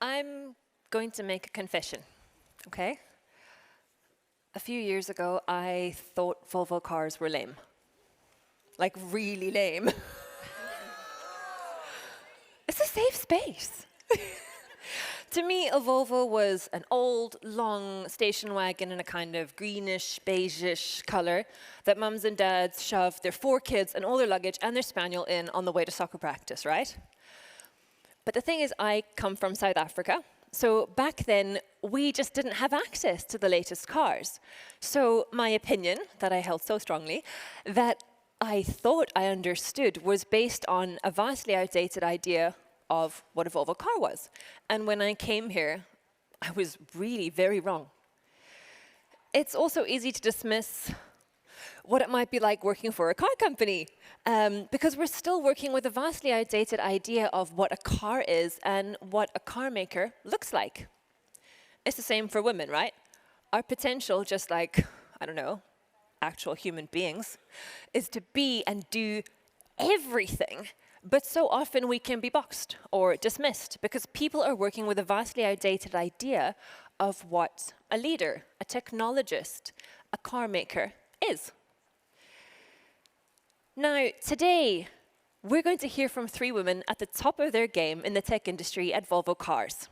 I'm going to make a confession, okay? A few years ago, I thought Volvo Cars were lame. Like, really lame. It's a safe space. To me, a Volvo was an old, long station wagon in a kind of greenish, beigeish color that mums and dads shoved their 4 kids and all their luggage and their spaniel in on the way to soccer practice, right? But the thing is, I come from South Africa. So back then, we just didn't have access to the latest cars. So my opinion, that I held so strongly, that I thought I understood was based on a vastly outdated idea of what a Volvo car was. And when I came here, I was really very wrong. It's also easy to dismiss what it might be like working for a car company, because we're still working with a vastly outdated idea of what a car is and what a car maker looks like. It's the same for women, right? Our potential, just like, I don't know, actual human beings, is to be and do everything. But so often we can be boxed or dismissed because people are working with a vastly outdated idea of what a leader, a technologist, a car maker is. Now, today, we're going to hear from 3 women at the top of their game in the tech industry at Volvo Cars.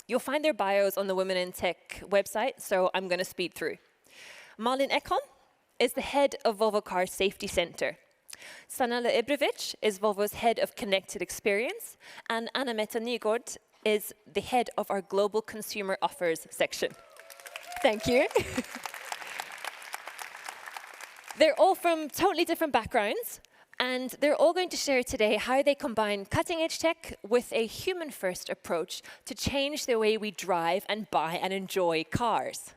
You'll find their bios on the Women in Tech website, so I'm going to speed through. Malin Ekholm is the head of Volvo Cars Safety Center. Sanela Ibrovic is Volvo's head of Connected Experience, and Anne-Mette Nygaard is the head of our Global Consumer Offers section. Thank you. They're all from totally different backgrounds, and they're all going to share today how they combine cutting-edge tech with a human-first approach to change the way we drive and buy and enjoy cars.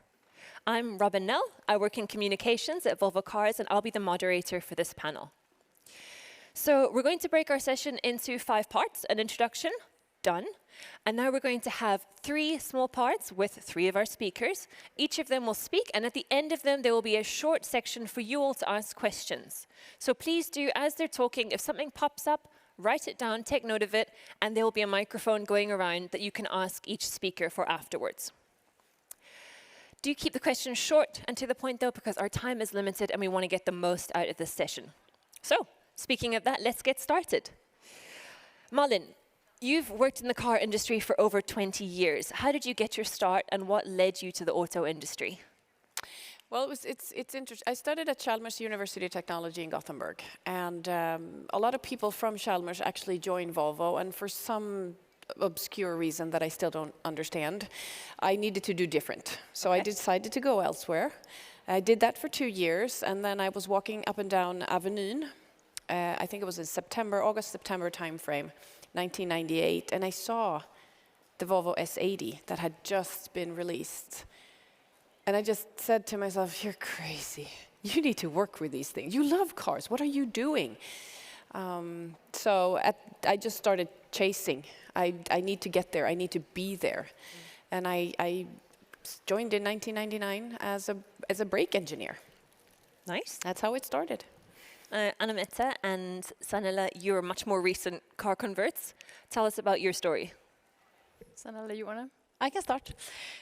I'm Robin Nell. I work in communications at Volvo Cars, and I'll be the moderator for this panel. So we're going to break our session into 5 parts, an introduction, done. And now we're going to have 3 small parts with 3 of our speakers. Each of them will speak, and at the end of them, there will be a short section for you all to ask questions. So please do, as they're talking, if something pops up, write it down, take note of it, and there will be a microphone going around that you can ask each speaker for afterwards. Do keep the questions short and to the point, though, because our time is limited and we want to get the most out of this session. So, speaking of that, let's get started. Malin, you've worked in the car industry for over 20 years. How did you get your start and what led you to the auto industry? Well, it's interesting. I studied at Chalmers University of Technology in Gothenburg, and a lot of people from Chalmers actually joined Volvo, and for some obscure reason that I still don't understand, I needed to do different. So I decided to go elsewhere. I did that for 2 years, and then I was walking up and down Avenyn. I think it was in August-September timeframe, 1998, and I saw the Volvo S80 that had just been released. And I just said to myself, you're crazy. You need to work with these things. You love cars. What are you doing? I just started chasing. I need to get there. I need to be there. And I joined in 1999 as a brake engineer. Nice. That's how it started. Anne-Mette and Sanela, you're much more recent car converts. Tell us about your story. Sanela, you want to? I can start.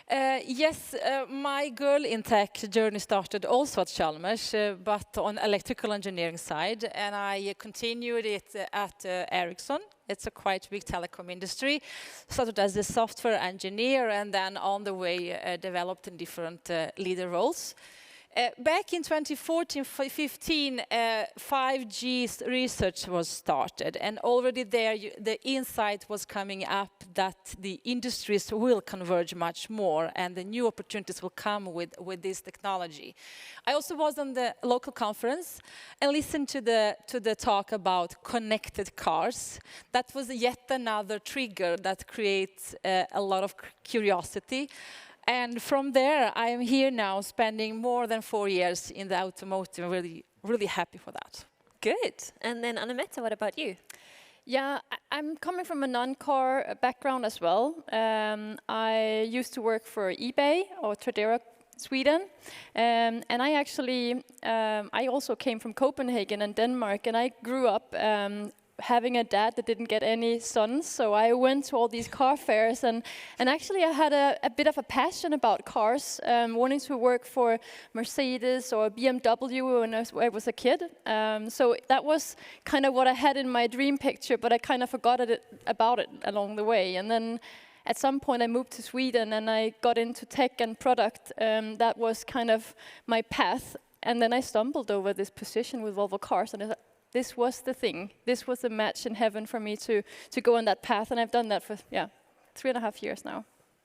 Yes, my girl in tech journey started also at Chalmers, but on electrical engineering side, and I continued it at Ericsson. It's a quite big telecom industry. Started as a software engineer, and then on the way developed in different leader roles. Back in 2014-15, 5G research was started, and already there the insight was coming up that the industries will converge much more, and the new opportunities will come with this technology. I also was on the local conference and listened to the talk about connected cars. That was yet another trigger that creates a lot of curiosity. And from there, I am here now, spending more than 4 years in the automotive. Really, really happy for that. Good. And then Anne-Mette, what about you? Yeah, I'm coming from a non-car background as well. I used to work for eBay or Tradera Sweden, and I actually I also came from Copenhagen and Denmark, and I grew up having a dad that didn't get any sons, so I went to all these car fairs, and actually I had a bit of a passion about cars, wanting to work for Mercedes or BMW when I was a kid. So that was kind of what I had in my dream picture, but I kind of forgot about it along the way. And then at some point I moved to Sweden and I got into tech and product. That was kind of my path. And then I stumbled over this position with Volvo Cars, and I thought, this was the thing. This was the match in heaven for me to go on that path, and I've done that for 3.5 years now.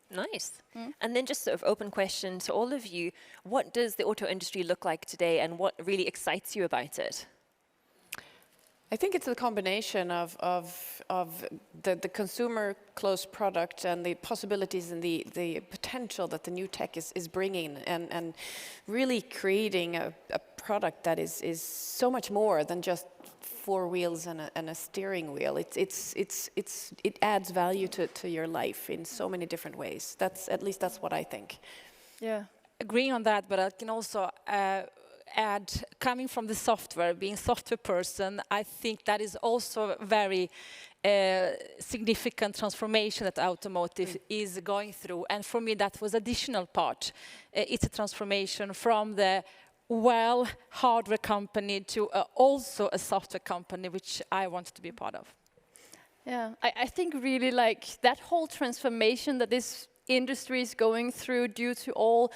Nice. And then just sort of open question to all of you, what does the auto industry look like today, and what really excites you about it? I think it's a combination of the consumer close product and the possibilities and the potential that the new tech is bringing, and really creating a product that is so much more than just 4 wheels and a steering wheel. It adds value to your life in so many different ways. That's what I think. Yeah, agreeing on that, but I can also add, coming from the software, being a software person, I think that is also a very significant transformation that automotive is going through. And for me, that was additional part. It's a transformation from the hardware company to also a software company, which I want to be part of. Yeah, I think really like that whole transformation that this industry is going through due to all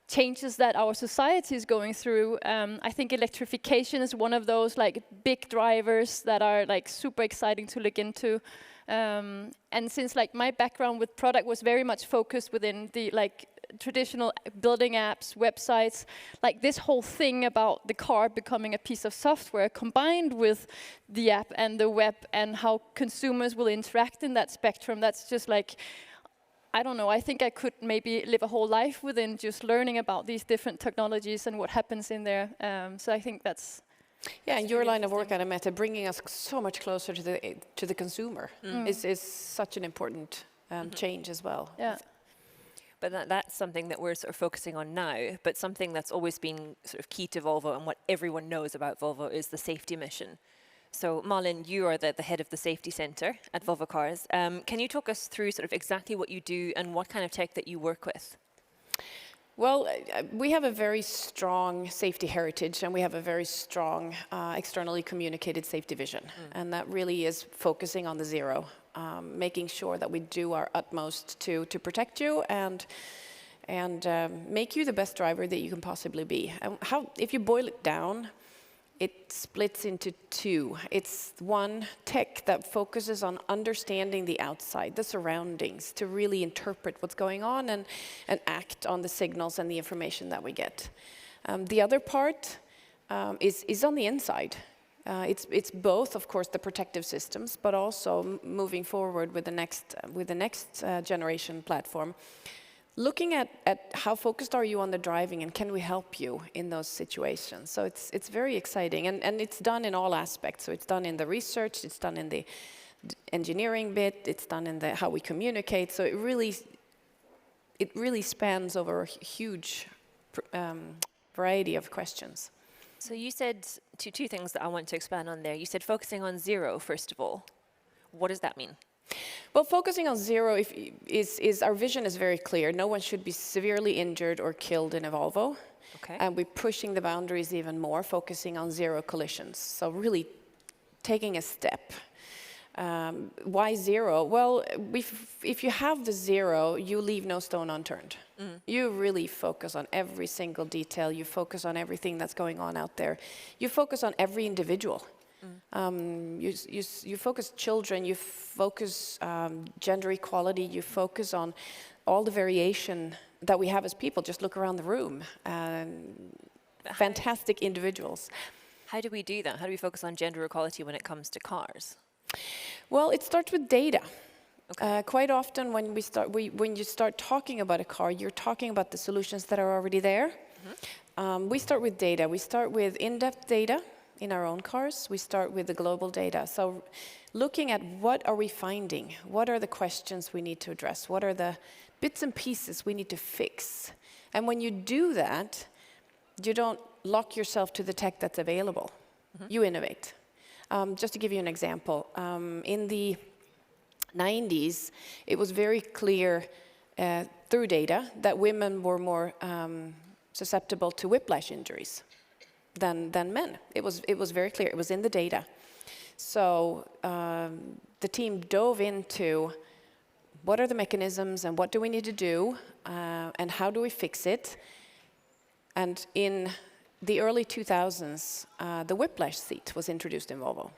changes that our society is going through. I think electrification is one of those like big drivers that are like super exciting to look into. And since like my background with product was very much focused within the like traditional building apps, websites, like this whole thing about the car becoming a piece of software combined with the app and the web and how consumers will interact in that spectrum, that's just like, I don't know, I think I could maybe live a whole life within just learning about these different technologies and what happens in there. So I think that's... Yeah, and your line of work, Anne-Mette, bringing us so much closer to the consumer is such an important change as well. Yeah. But that's something that we're sort of focusing on now, but something that's always been sort of key to Volvo and what everyone knows about Volvo is the safety mission. So Malin, you are the head of the safety center at Volvo Cars. Can you talk us through sort of exactly what you do and what kind of tech that you work with? Well, we have a very strong safety heritage, and we have a very strong externally communicated safety vision. And that really is focusing on the zero, making sure that we do our utmost to protect you and make you the best driver that you can possibly be. And if you boil it down, it splits into two. It's one, tech that focuses on understanding the outside, the surroundings, to really interpret what's going on and act on the signals and the information that we get. The other part is on the inside. It's both, of course, the protective systems, but also moving forward with the next generation platform. Looking at how focused are you on the driving, and can we help you in those situations? So it's very exciting, and it's done in all aspects. So it's done in the research, it's done in the engineering bit, it's done in the how we communicate. So it really spans over a huge variety of questions. So you said two things that I want to expand on there. You said focusing on zero, first of all. What does that mean? Well, focusing on zero is our vision is very clear. No one should be severely injured or killed in a Volvo. Okay. And we're pushing the boundaries even more, focusing on zero collisions. So really taking a step. Why zero? Well, if you have the zero, you leave no stone unturned. You really focus on every single detail. You focus on everything that's going on out there. You focus on every individual. You focus children, you focus gender equality, you focus on all the variation that we have as people. Just look around the room. Fantastic individuals. How do we do that? How do we focus on gender equality when it comes to cars? Well, it starts with data. Okay. Quite often when you start talking about a car, you're talking about the solutions that are already there. We start with data. We start with in-depth data in our own cars. We start with the global data. So looking at what are we finding? What are the questions we need to address? What are the bits and pieces we need to fix? And when you do that, you don't lock yourself to the tech that's available. You innovate. Just to give you an example, in the 90s, it was very clear through data that women were more susceptible to whiplash injuries than men. It was very clear. It was in the data. So the team dove into what are the mechanisms and what do we need to do and how do we fix it. And in the early 2000s, the whiplash seat was introduced in Volvo.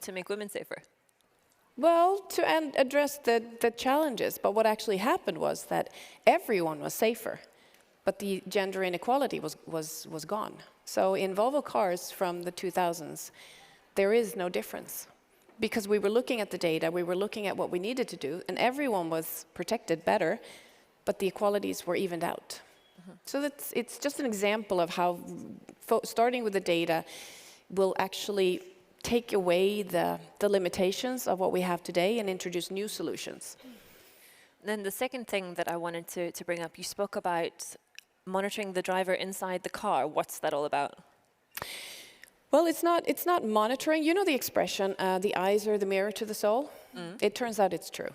To make women safer. Well, to address the challenges, but what actually happened was that everyone was safer, but the gender inequality was gone. So in Volvo Cars from the 2000s, there is no difference. Because we were looking at the data, we were looking at what we needed to do, and everyone was protected better, but the equalities were evened out. So it's just an example of how starting with the data will actually take away the limitations of what we have today and introduce new solutions. Then the second thing that I wanted to bring up, you spoke about monitoring the driver inside the car. What's that all about? Well, it's not monitoring. You know the expression, the eyes are the mirror to the soul? It turns out it's true.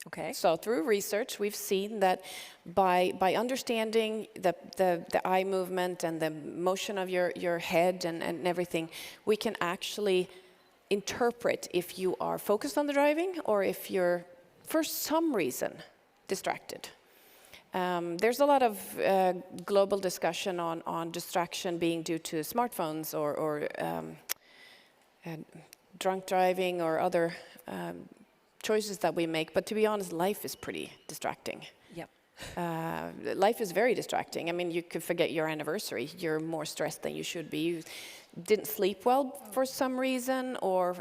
Okay. So through research, we've seen that by understanding the eye movement and the motion of your head and everything, we can actually interpret if you are focused on the driving or if you're, for some reason, distracted. There's a lot of global discussion on distraction being due to smartphones or drunk driving or other choices that we make, but to be honest, life is pretty distracting. Yep. Life is very distracting. I mean, you could forget your anniversary. You're more stressed than you should be. You didn't sleep well for some reason, or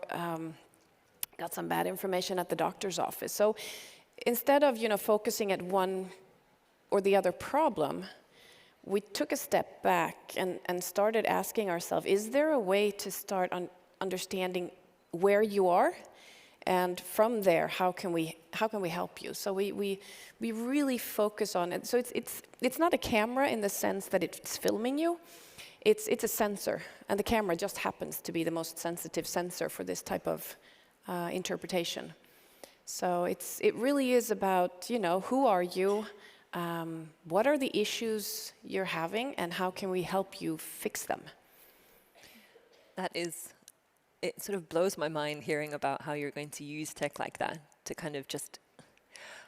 got some bad information at the doctor's office. So instead of focusing at one or the other problem, we took a step back and started asking ourselves: is there a way to start understanding where you are? And from there, how can we help you? So we really focus on it. So it's not a camera in the sense that it's filming you. It's a sensor, and the camera just happens to be the most sensitive sensor for this type of interpretation. So it really is about who are you, what are the issues you're having, and how can we help you fix them? It sort of blows my mind hearing about how you're going to use tech like that to kind of just,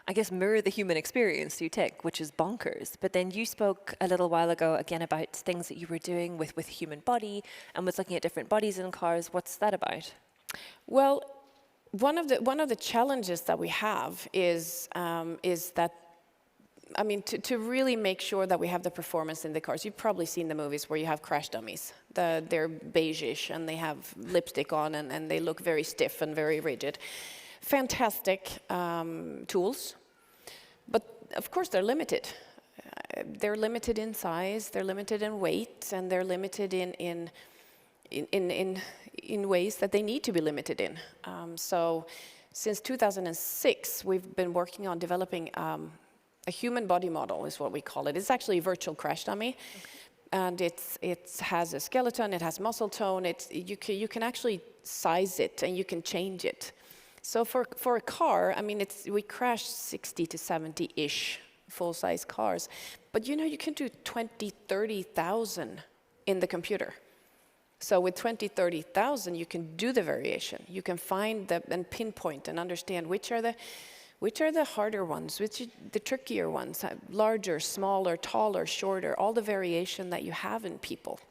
I guess, mirror the human experience through tech, which is bonkers. But then you spoke a little while ago again about things that you were doing with human body and was looking at different bodies in cars. What's that about? Well, one of the challenges that we have is that, I mean, to really make sure that we have the performance in the cars. You've probably seen the movies where you have crash dummies. They're beige-ish and they have lipstick on and they look very stiff and very rigid. Fantastic tools, but of course they're limited. They're limited in size, they're limited in weight, and they're limited in ways that they need to be limited in. So since 2006, we've been working on developing a human body model is what we call it. It's actually a virtual crash dummy, and it has a skeleton, it has muscle tone. You can actually size it and you can change it. So for a car, I mean, we crash 60 to 70-ish full-size cars, but you can do 20, 30,000 in the computer. So with 20, 30,000, you can do the variation. You can find and pinpoint and understand which are the harder ones, which are the trickier ones, larger, smaller, taller, shorter, all the variation that you have in people.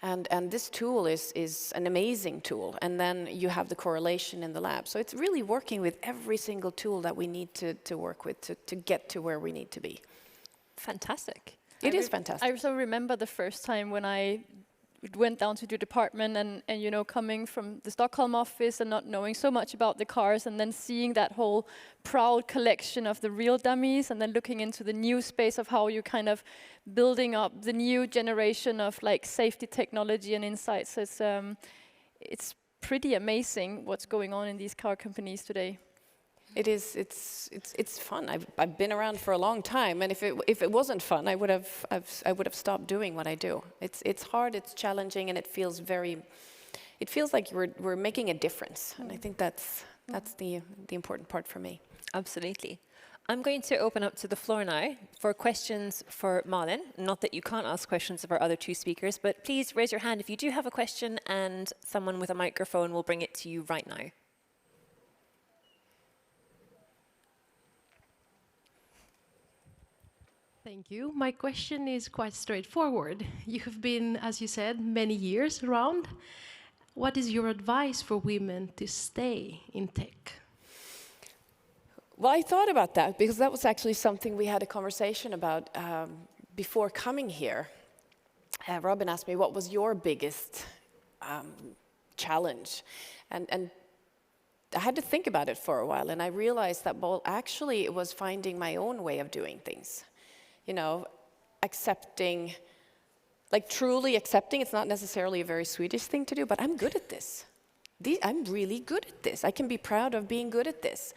And this tool is an amazing tool. And then you have the correlation in the lab. So it's really working with every single tool that we need to work with to get to where we need to be. Fantastic. It is fantastic. I also remember the first time when I went down to the department and coming from the Stockholm office and not knowing so much about the cars, and then seeing that whole proud collection of the real dummies, and then looking into the new space of how you kind of building up the new generation of like safety technology and insights. It's pretty amazing what's going on in these car companies today. It is. It's fun. I've been around for a long time, and if it wasn't fun, I would have stopped doing what I do. It's hard. It's challenging, and it feels very it feels like we're making a difference, and I think that's the important part for me. Absolutely. I'm going to open up to the floor now for questions for Malin. Not that you can't ask questions of our other two speakers, but please raise your hand if you do have a question, and someone with a microphone will bring it to you right now. Thank you. My question is quite straightforward. You have been, as you said, many years around. What is your advice for women to stay in tech? Well, I thought about that because that was actually something we had a conversation about before coming here. Robin asked me, what was your biggest challenge? And I had to think about it for a while, and I realized that, well, actually it was finding my own way of doing things. You know, accepting, like truly accepting. It's not necessarily a very Swedish thing to do, but I'm good at this. I'm really good at this. I can be proud of being good at this.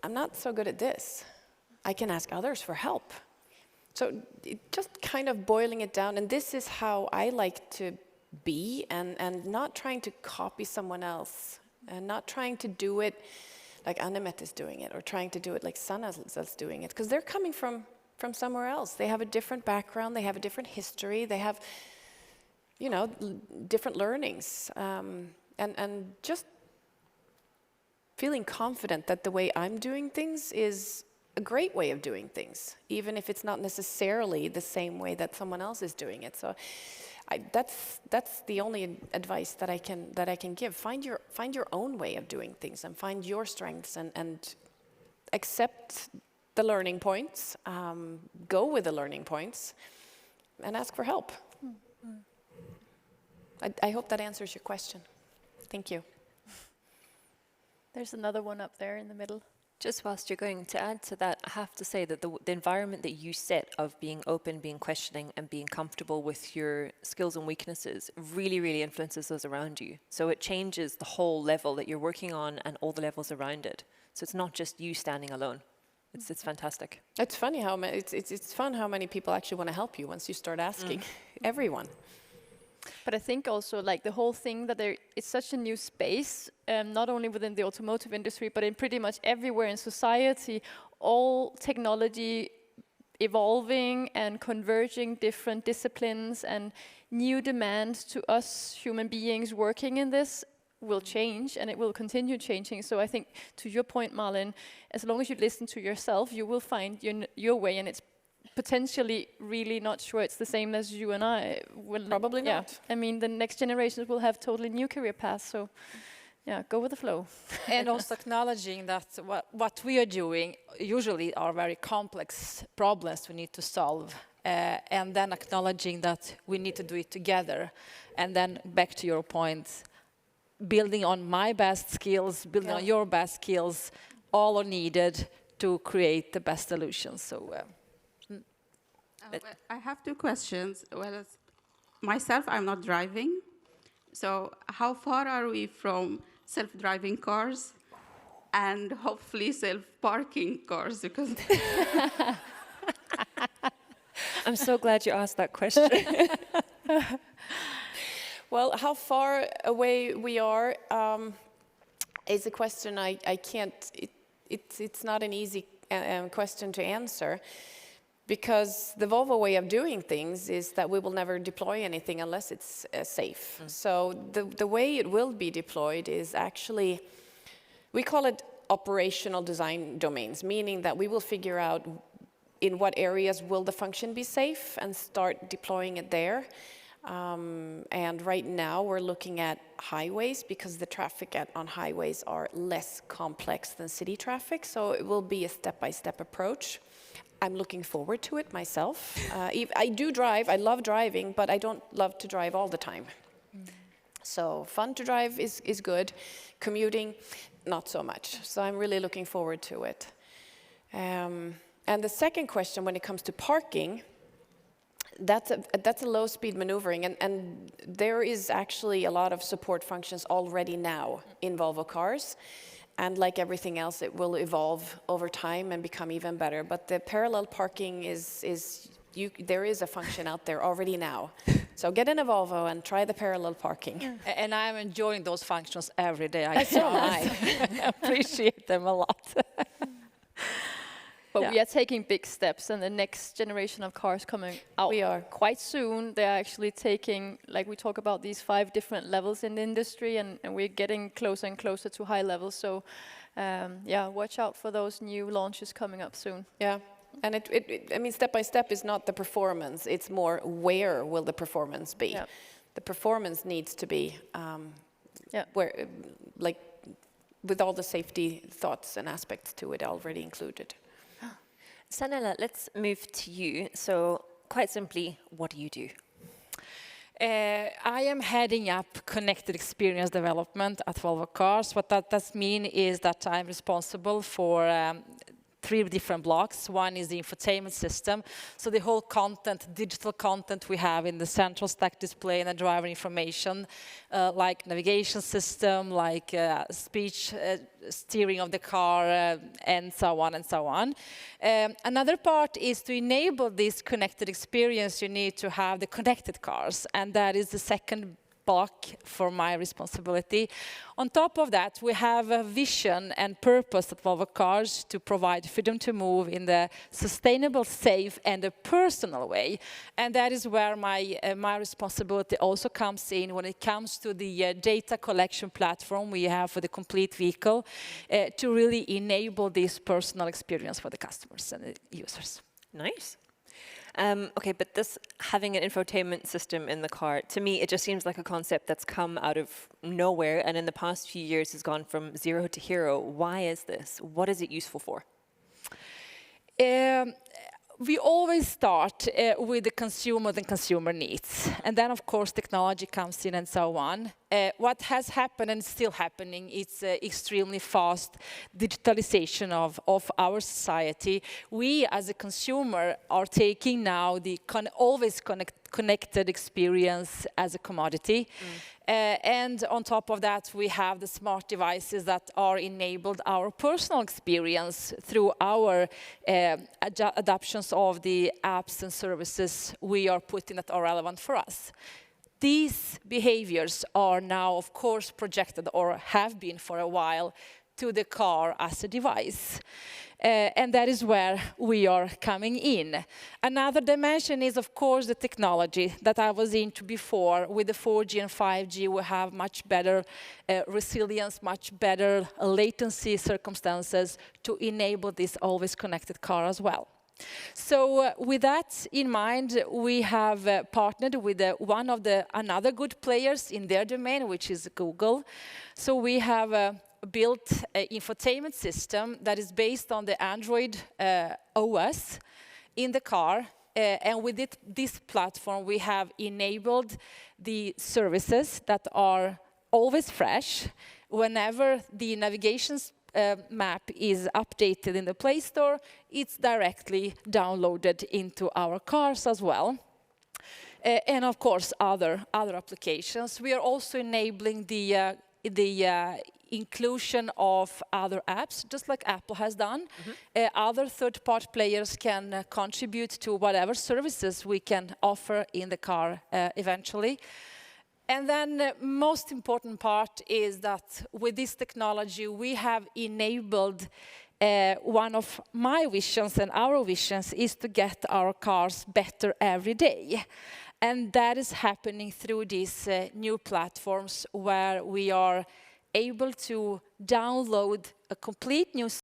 I'm not so good at this. I can ask others for help. So just kind of boiling it down, and this is how I like to be, and not trying to copy someone else, and not trying to do it like Anne-Mette is doing it, or trying to do it like Sanela's doing it, because they're coming from somewhere else. They have a different background, they have a different history, they have, you know, different learnings, and just feeling confident that the way I'm doing things is a great way of doing things, even if it's not necessarily the same way that someone else is doing it. So that's the only advice that I can give. Find your own way of doing things, and find your strengths, and accept the learning points, go with the learning points, and ask for help. I hope that answers your question. Thank you. There's another one up there in the middle. Just whilst you're going to add to that, I have to say that the environment that you set of being open, being questioning, and being comfortable with your skills and weaknesses really, really influences those around you. So it changes the whole level that you're working on and all the levels around it. So it's not just you standing alone. It's fantastic. It's funny how it's fun how many people actually want to help you once you start asking. Everyone. But I think also like the whole thing that it's such a new space, not only within the automotive industry, but in pretty much everywhere in society, all technology evolving and converging different disciplines, and new demands to us human beings working in this will change, and it will continue changing. So I think, to your point, Malin, as long as you listen to yourself, you will find your way, and it's potentially really not sure it's the same as you and I will. Probably not. I mean, the next generations will have totally new career paths, so yeah, go with the flow. And also acknowledging that what we are doing usually are very complex problems we need to solve, and then acknowledging that we need to do it together. And then back to your point, building on my best skills, building on your best skills, all are needed to create the best solutions. So. Well, I have two questions. Well, myself, I'm not driving. So how far are we from self-driving cars and hopefully self-parking cars? Because I'm so glad you asked that question. Well, how far away we are is a question I can't. It's not an easy question to answer. Because the Volvo way of doing things is that we will never deploy anything unless it's safe. So the way it will be deployed is actually, we call it operational design domains, meaning that we will figure out in what areas will the function be safe and start deploying it there. And right now we're looking at highways because the traffic on highways are less complex than city traffic. So it will be a step-by-step approach. I'm looking forward to it myself. I do drive, I love driving, but I don't love to drive all the time. So fun to drive is good. Commuting, not so much. So I'm really looking forward to it. And the second question, when it comes to parking, that's a low-speed maneuvering, and there is actually a lot of support functions already now in Volvo Cars. And like everything else, it will evolve over time and become even better. But the parallel parking there is a function out there already now. So get in a Volvo and try the parallel parking. And I'm enjoying those functions every day. I So am I. appreciate them a lot. But Yeah. we are taking big steps, and the next generation of cars coming out We are. quite soon. They are actually taking, like we talk about these 5 different levels in the industry, and we're getting closer and closer to high levels. So, yeah, watch out for those new launches coming up soon. Yeah. And I mean, step by step is not the performance. It's more where will the performance be? Yeah. The performance needs to be Yeah. where, like, with all the safety thoughts and aspects to it already included. Sanela, let's move to you. So quite simply, what do you do? I am heading up connected experience development at Volvo Cars. What that does mean is that I'm responsible for 3 different blocks. One is the infotainment system, so the whole content, digital content we have in the central stack display and the driver information, like navigation system, like speech steering of the car, and so on and so on. Another part is to enable this connected experience, you need to have the connected cars, and that is the second block for my responsibility. On top of that, we have a vision and purpose at Volvo Cars to provide freedom to move in the sustainable, safe, and a personal way. And that is where my responsibility also comes in when it comes to the data collection platform we have for the complete vehicle to really enable this personal experience for the customers and the users. Nice. Okay, but this having an infotainment system in the car, to me, it just seems like a concept that's come out of nowhere and in the past few years has gone from 0 to hero. Why is this? What is it useful for? We always start with the consumer and consumer needs. And then, of course, technology comes in and so on. What has happened and is still happening is extremely fast digitalization of our society. We, as a consumer, are taking now the always connected experience as a commodity. And on top of that, we have the smart devices that are enabled our personal experience through our adoptions of the apps and services we are putting that are relevant for us. These behaviors are now, of course, projected or have been for a while to the car as a device. And that is where we are coming in. Another dimension is, of course, the technology that I was into before. With the 4G and 5G, we have much better resilience, much better latency circumstances to enable this always connected car as well. So with that in mind, we have partnered with one of the another good players in their domain, which is Google. So we have built an infotainment system that is based on the Android OS in the car. And with this platform, we have enabled the services that are always fresh. Whenever the navigation map is updated in the Play Store, it's directly downloaded into our cars as well. And of course, other applications. We are also enabling the inclusion of other apps, just like Apple has done. Other third-party players can contribute to whatever services we can offer in the car eventually. And then the most important part is that with this technology, we have enabled one of my visions and our visions is to get our cars better every day. And that is happening through these new platforms where we are able to download a complete new